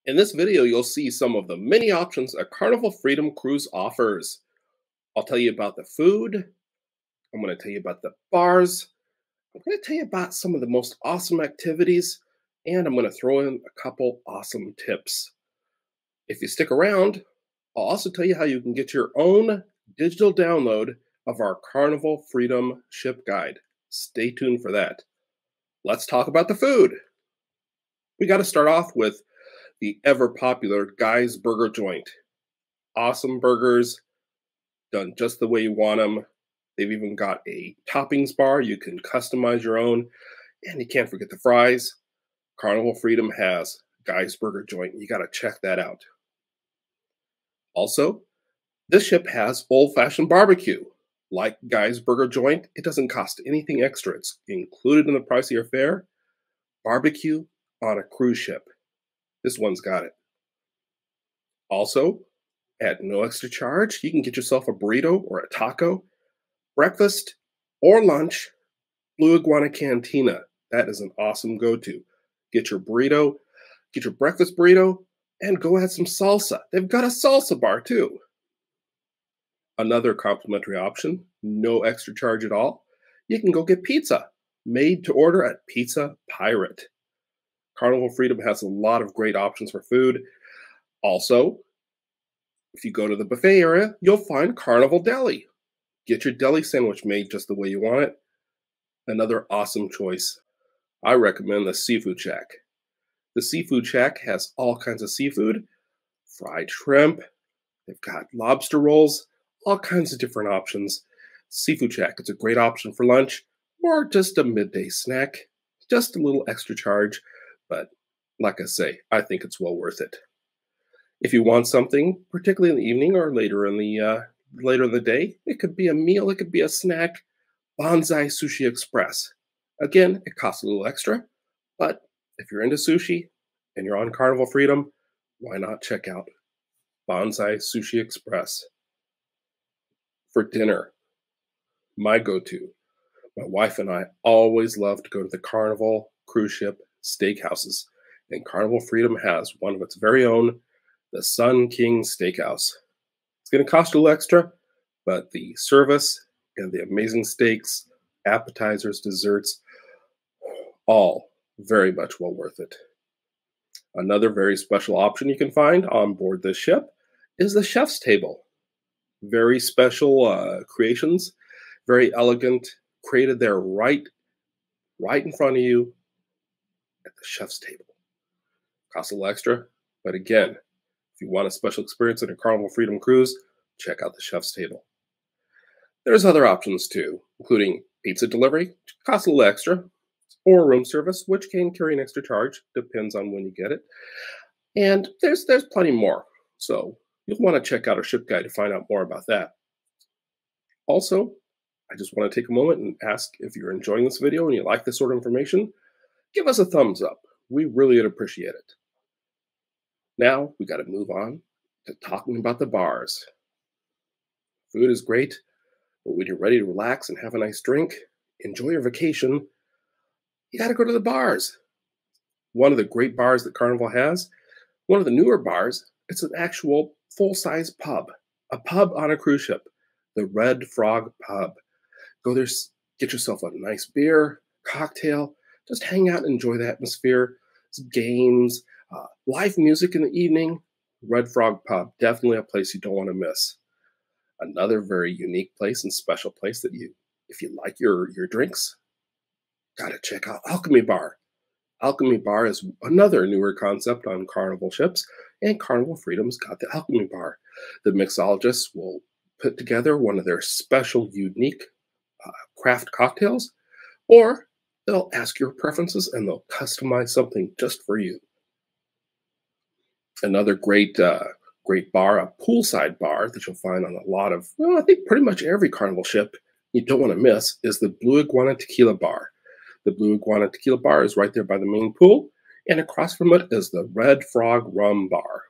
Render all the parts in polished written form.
In this video, you'll see some of the many options a Carnival Freedom cruise offers. I'll tell you about the food, I'm going to tell you about the bars, I'm going to tell you about some of the most awesome activities, and I'm going to throw in a couple awesome tips. If you stick around, I'll also tell you how you can get your own digital download of our Carnival Freedom ship guide. Stay tuned for that. Let's talk about the food. We got to start off with the ever popular Guy's Burger Joint. Awesome burgers, done just the way you want them. They've even got a toppings bar. You can customize your own. And you can't forget the fries. Carnival Freedom has Guy's Burger Joint. You got to check that out. Also, this ship has old-fashioned barbecue. Like Guy's Burger Joint, it doesn't cost anything extra. It's included in the price of your fare. Barbecue on a cruise ship. This one's got it. Also, at no extra charge, you can get yourself a burrito or a taco, breakfast or lunch, Blue Iguana Cantina. That is an awesome go-to. Get your burrito, get your breakfast burrito, and go add some salsa. They've got a salsa bar too. Another complimentary option, no extra charge at all. You can go get pizza, made to order at Pizza Pirate. Carnival Freedom has a lot of great options for food. Also, if you go to the buffet area, you'll find Carnival Deli. Get your deli sandwich made just the way you want it. Another awesome choice. I recommend the Seafood Shack. The Seafood Shack has all kinds of seafood, fried shrimp, they've got lobster rolls, all kinds of different options. Seafood Shack, it's a great option for lunch or just a midday snack. Just a little extra charge, but like I say, I think it's well worth it. If you want something, particularly in the evening or later in the day, it could be a meal, it could be a snack. Bonsai Sushi Express. Again, it costs a little extra, but if you're into sushi and you're on Carnival Freedom, why not check out Bonsai Sushi Express? For dinner, my go-to. My wife and I always love to go to the Carnival cruise ship steakhouses, and Carnival Freedom has one of its very own, the Sun King Steakhouse. It's going to cost a little extra, but the service and the amazing steaks, appetizers, desserts, all very much well worth it. Another very special option you can find on board this ship is the chef's table. Very special creations, very elegant, created there right in front of you at the chef's table. Costs a little extra, but again, if you want a special experience in a Carnival Freedom cruise, check out the chef's table. There's other options too, including pizza delivery, costs a little extra, or room service, which can carry an extra charge, depends on when you get it. And there's plenty more, so you'll want to check out our ship guide to find out more about that. Also, I just want to take a moment and ask if you're enjoying this video and you like this sort of information, give us a thumbs up. We really would appreciate it. Now, we got to move on to talking about the bars. Food is great, but when you're ready to relax and have a nice drink, enjoy your vacation, you got to go to the bars. One of the great bars that Carnival has, one of the newer bars, it's an actual full-size pub. A pub on a cruise ship, the Red Frog Pub. Go there, get yourself a nice beer, cocktail, just hang out and enjoy the atmosphere. There's games, live music in the evening. Red Frog Pub, definitely a place you don't want to miss. Another very unique place and special place that if you like your drinks, gotta check out Alchemy Bar. Alchemy Bar is another newer concept on Carnival ships, and Carnival Freedom's got the Alchemy Bar. The mixologists will put together one of their special, unique craft cocktails, or they'll ask your preferences and they'll customize something just for you. Another great bar, a poolside bar that you'll find on a lot of, well, I think pretty much every Carnival ship you don't want to miss, is the Blue Iguana Tequila Bar. The Blue Iguana Tequila Bar is right there by the main pool, and across from it is the Red Frog Rum Bar.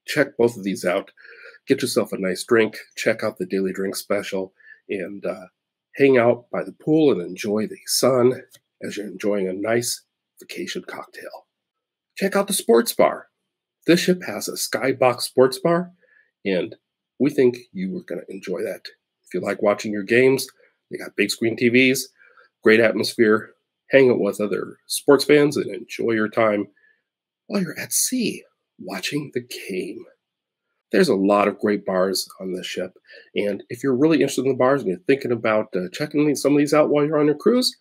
Check both of these out. Get yourself a nice drink, check out the daily drink special, and hang out by the pool and enjoy the sun as you're enjoying a nice vacation cocktail. Check out the sports bar. This ship has a skybox sports bar, and we think you are going to enjoy that. If you like watching your games, they got big screen TVs, great atmosphere. Hang out with other sports fans and enjoy your time while you're at sea watching the game. There's a lot of great bars on this ship, and if you're really interested in the bars and you're thinking about checking some of these out while you're on your cruise,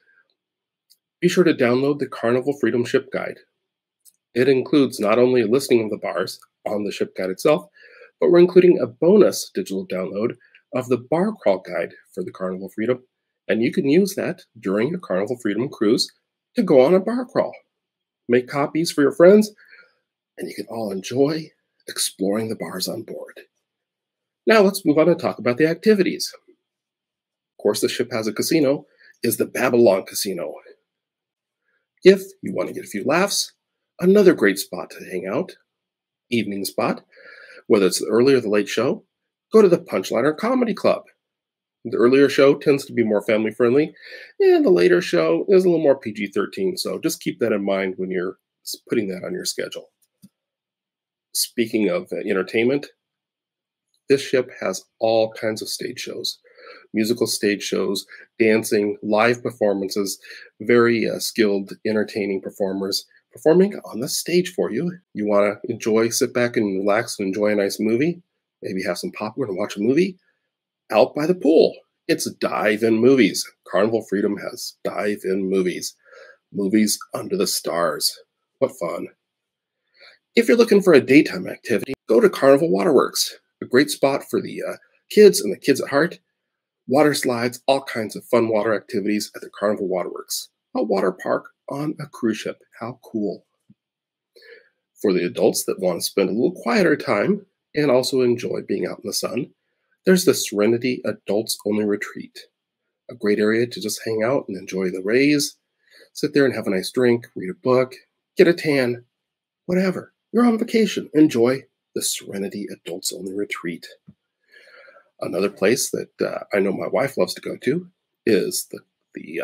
be sure to download the Carnival Freedom Ship Guide. It includes not only a listing of the bars on the ship guide itself, but we're including a bonus digital download of the bar crawl guide for the Carnival Freedom, and you can use that during your Carnival Freedom cruise to go on a bar crawl. Make copies for your friends, and you can all enjoy exploring the bars on board. Now let's move on and talk about the activities. Of course, the ship has a casino, is the Babylon Casino. If you want to get a few laughs, another great spot to hang out, evening spot, whether it's the early or the late show, go to the Punchliner Comedy Club. The earlier show tends to be more family friendly, and the later show is a little more PG-13, so just keep that in mind when you're putting that on your schedule. Speaking of entertainment, this ship has all kinds of stage shows, musical stage shows, dancing, live performances, very skilled, entertaining performers performing on the stage for you. You want to enjoy, sit back and relax and enjoy a nice movie, maybe have some popcorn and watch a movie out by the pool. It's dive-in movies. Carnival Freedom has dive-in movies. Movies under the stars. What fun. If you're looking for a daytime activity, go to Carnival Waterworks, a great spot for the kids and the kids at heart. Water slides, all kinds of fun water activities at the Carnival Waterworks. A water park on a cruise ship. How cool. For the adults that want to spend a little quieter time and also enjoy being out in the sun, there's the Serenity Adults Only Retreat. A great area to just hang out and enjoy the rays, sit there and have a nice drink, read a book, get a tan, whatever. You're on vacation. Enjoy the Serenity Adults Only Retreat. Another place that I know my wife loves to go to is the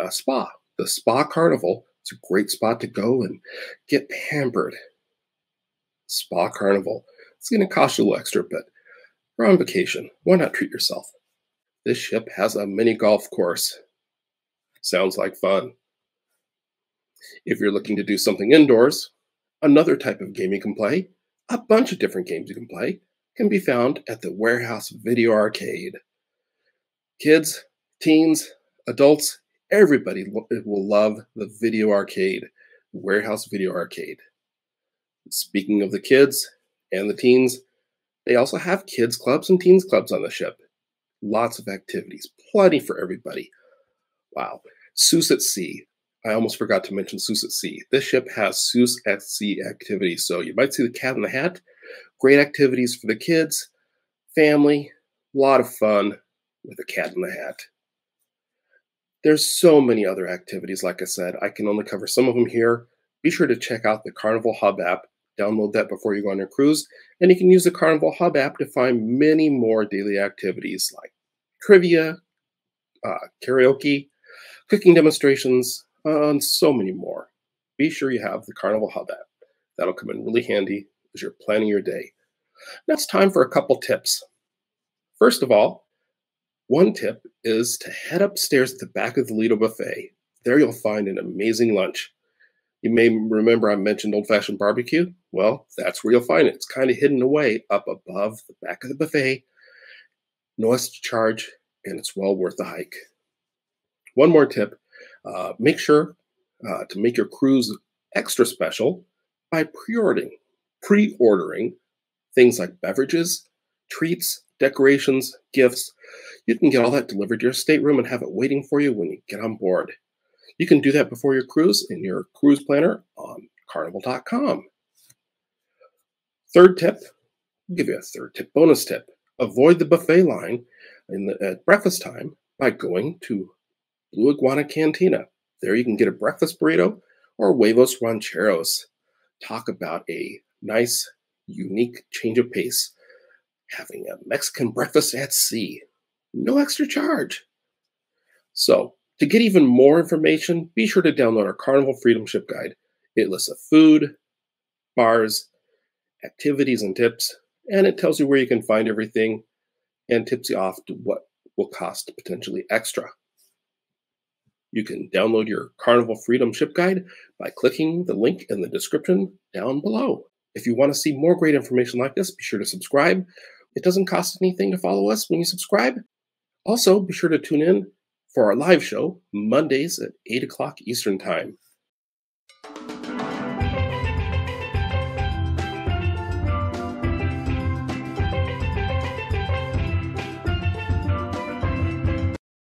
spa. The Spa Carnival. It's a great spot to go and get pampered. Spa Carnival. It's going to cost you a little extra, but you're on vacation. Why not treat yourself? This ship has a mini golf course. Sounds like fun. If you're looking to do something indoors, another type of game you can play, a bunch of different games you can play, can be found at the Warehouse Video Arcade. Kids, teens, adults, everybody will love the video arcade, the Warehouse Video Arcade. Speaking of the kids and the teens, they also have kids clubs and teens clubs on the ship. Lots of activities, plenty for everybody. Wow. Seuss at Sea. I almost forgot to mention Seuss at Sea. This ship has Seuss at Sea activities. So you might see the Cat in the Hat. Great activities for the kids, family, a lot of fun with the Cat in the Hat. There's so many other activities, like I said. I can only cover some of them here. Be sure to check out the Carnival Hub app. Download that before you go on your cruise. And you can use the Carnival Hub app to find many more daily activities like trivia, karaoke, cooking demonstrations, and so many more. Be sure you have the Carnival Hub app. That'll come in really handy as you're planning your day. Now it's time for a couple tips. First of all, one tip is to head upstairs at the back of the Lido Buffet. There you'll find an amazing lunch. You may remember I mentioned old-fashioned barbecue. Well, that's where you'll find it. It's kind of hidden away up above the back of the buffet. No extra charge, and it's well worth the hike. One more tip, make sure to make your cruise extra special by pre-ordering things like beverages, treats, decorations, gifts. You can get all that delivered to your stateroom and have it waiting for you when you get on board. You can do that before your cruise in your cruise planner on carnival.com. Third tip, I'll give you a third tip, bonus tip. Avoid the buffet line at breakfast time by going to Blue Iguana Cantina. There you can get a breakfast burrito or huevos rancheros. Talk about a nice, unique change of pace. Having a Mexican breakfast at sea. No extra charge. So, to get even more information, be sure to download our Carnival Freedom Ship Guide. It lists of food, bars, activities and tips, and it tells you where you can find everything and tips you off to what will cost potentially extra. You can download your Carnival Freedom ship guide by clicking the link in the description down below. If you want to see more great information like this, be sure to subscribe. It doesn't cost anything to follow us when you subscribe. Also, be sure to tune in for our live show Mondays at 8 o'clock Eastern Time.